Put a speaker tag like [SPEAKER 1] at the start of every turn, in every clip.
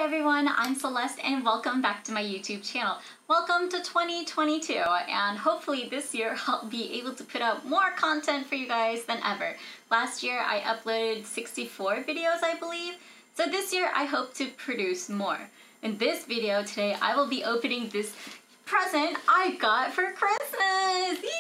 [SPEAKER 1] everyone, I'm Celeste and welcome back to my YouTube channel. Welcome to 2022, and hopefully this year I'll be able to put out more content for you guys than ever. Last year I uploaded 64 videos, I believe, so this year I hope to produce more. In this video today I will be opening this present I got for Christmas! Yeah!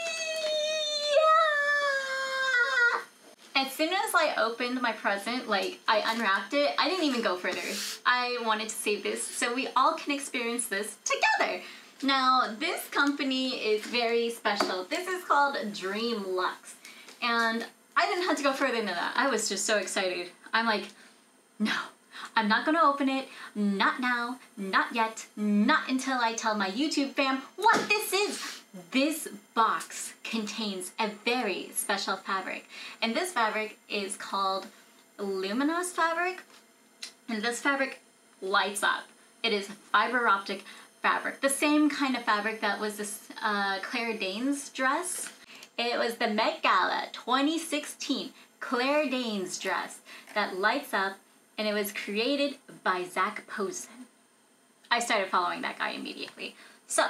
[SPEAKER 1] As soon as I opened my present, I unwrapped it, I didn't even go further. I wanted to save this so we all can experience this together. Now, this company is very special. This is called Dreamlux. And I didn't have to go further than that. I was just so excited. I'm like, no, I'm not gonna open it. Not now, not yet, not until I tell my YouTube fam what this is. This box contains a very special fabric, and this fabric is called luminous fabric, and this fabric lights up. It is fiber optic fabric, the same kind of fabric that was this Claire Danes dress. It was the Met Gala 2016 Claire Danes dress that lights up, and it was created by Zach Posen. I started following that guy immediately. So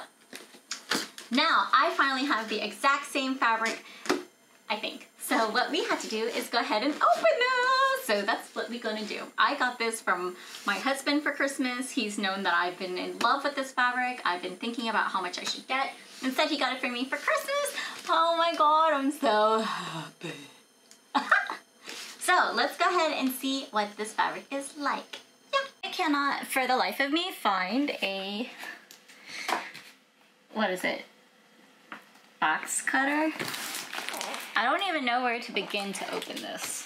[SPEAKER 1] now I finally have the exact same fabric, I think. So what we had to do is go ahead and open this. So that's what we're gonna do. I got this from my husband for Christmas. He's known that I've been in love with this fabric. I've been thinking about how much I should get. Instead, he got it for me for Christmas. Oh my God, I'm so happy. So let's go ahead and see what this fabric is like. Yeah. I cannot for the life of me find a, what is it? Box cutter? I don't even know where to begin to open this.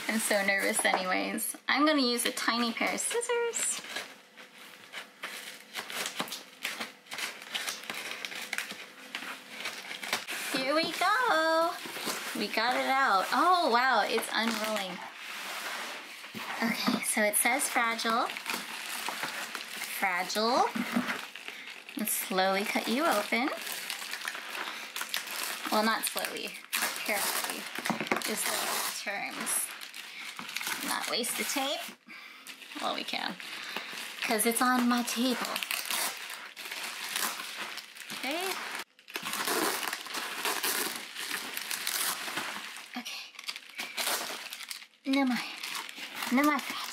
[SPEAKER 1] I'm so nervous anyways. I'm gonna use a tiny pair of scissors. Here we go. We got it out. Oh wow, it's unrolling. Okay, so it says fragile. Fragile. Let's slowly cut you open. Well, not slowly, carefully. Just the terms. Not waste the tape. Well, we can, because it's on my table. Okay. Okay. No more. No more fragile.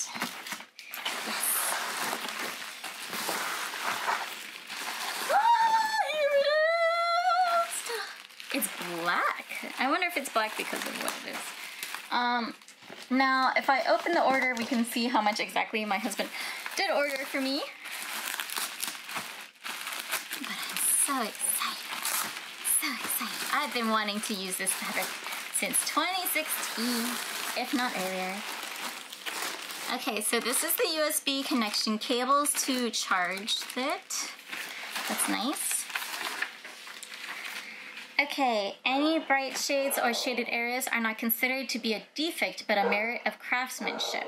[SPEAKER 1] It's black. I wonder if it's black because of what it is. Now, if I open the order, we can see how much exactly my husband did order for me. But I'm so excited. So excited. I've been wanting to use this fabric since 2016, if not earlier. Okay, so this is the USB connection cables to charge it. That's nice. Okay, any bright shades or shaded areas are not considered to be a defect, but a merit of craftsmanship.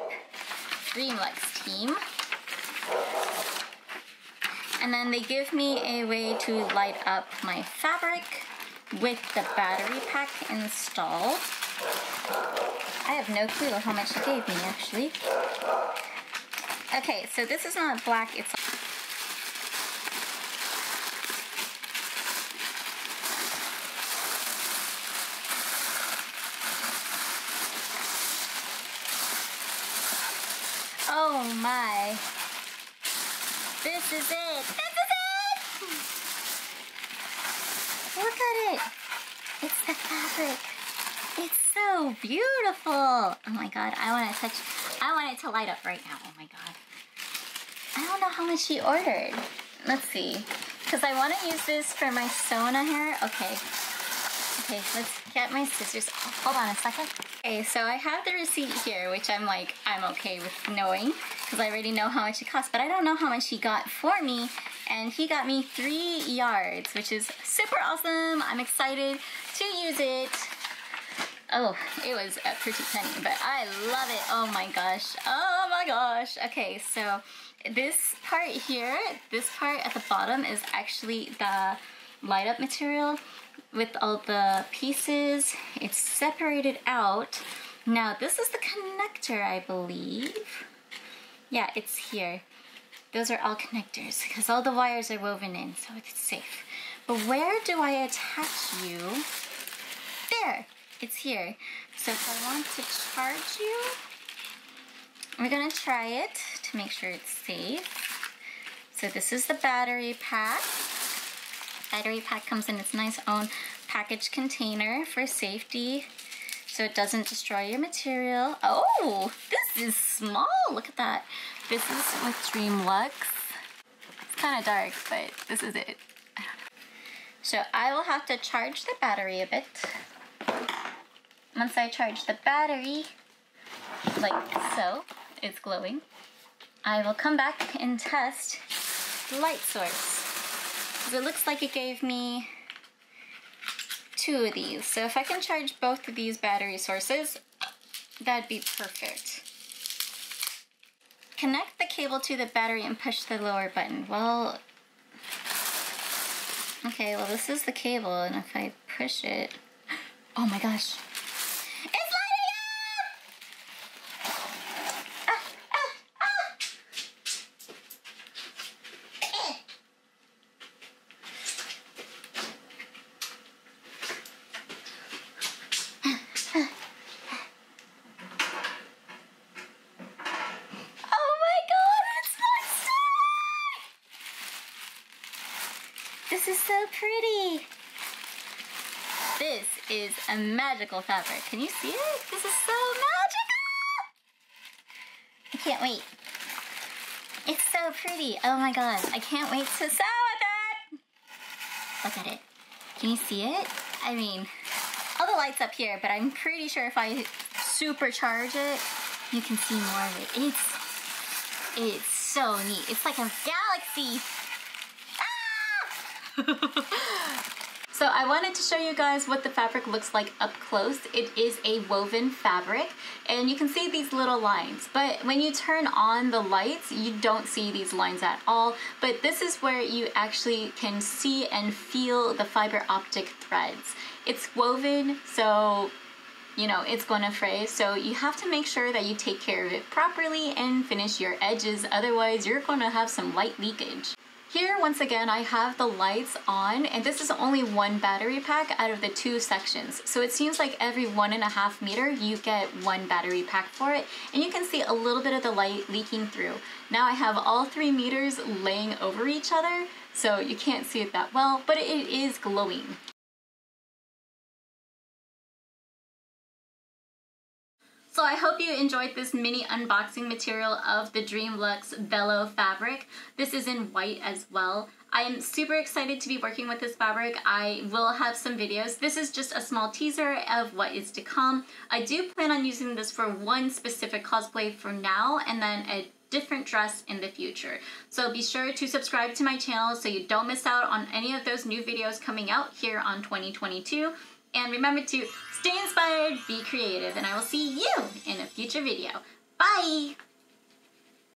[SPEAKER 1] Dreamlux team. And then they give me a way to light up my fabric with the battery pack installed. I have no clue how much he gave me, actually. Okay, so this is not black, it's oh my. This is it. This is it! Look at it. It's the fabric. It's so beautiful. Oh my God, I want it to light up right now. Oh my God. I don't know how much she ordered. Let's see. Because I want to use this for my Sona hair. Okay. Okay, let's get my scissors. Oh, hold on a second. Okay, so I have the receipt here, which I'm okay with knowing, because I already know how much it costs, but I don't know how much he got for me, and he got me 3 yards, which is super awesome. I'm excited to use it. Oh, it was a pretty penny, but I love it. Oh my gosh. Oh my gosh. Okay, so this part here, this part at the bottom is actually the light up material with all the pieces. It's separated out Now this is the connector, I believe. Yeah, it's here. Those are all connectors because all the wires are woven in, so it's safe. But where do I attach you? There, it's here. So if I want to charge you, we're gonna try it to make sure it's safe. So this is the battery pack. Battery pack comes in its nice own package container for safety, so it doesn't destroy your material. Oh, this is small, look at that. This is with Dreamlux. It's kind of dark, but this is it. So I will have to charge the battery a bit. Once I charge the battery, like so, it's glowing, I will come back and test the light source. It looks like it gave me 2 of these. So if I can charge both of these battery sources, that'd be perfect. Connect the cable to the battery and push the lower button. Well, okay, well this is the cable, and if I push it, oh my gosh. It's lighting up! This is so pretty. This is a magical fabric. Can you see it? This is so magical. I can't wait. It's so pretty. Oh my god. I can't wait to sew with it. Look at it. Can you see it? I mean, all the lights up here, but I'm pretty sure if I supercharge it, you can see more of it. It's so neat. It's like a galaxy. So I wanted to show you guys what the fabric looks like up close. It is a woven fabric, and you can see these little lines, but when you turn on the lights, you don't see these lines at all. But this is where you actually can see and feel the fiber optic threads. It's woven, so you know it's going to fray, so you have to make sure that you take care of it properly and finish your edges, otherwise you're going to have some light leakage. Here, once again, I have the lights on, and this is only one battery pack out of the 2 sections. So it seems like every 1.5 meter, you get 1 battery pack for it, and you can see a little bit of the light leaking through. Now I have all 3 meters laying over each other, so you can't see it that well, but it is glowing. So I hope you enjoyed this mini unboxing material of the Dreamlux Velo fabric. This is in white as well. I am super excited to be working with this fabric. I will have some videos. This is just a small teaser of what is to come. I do plan on using this for one specific cosplay for now, and then a different dress in the future. So be sure to subscribe to my channel so you don't miss out on any of those new videos coming out here on 2022. And remember to stay inspired, be creative, and I will see you in a future video. Bye!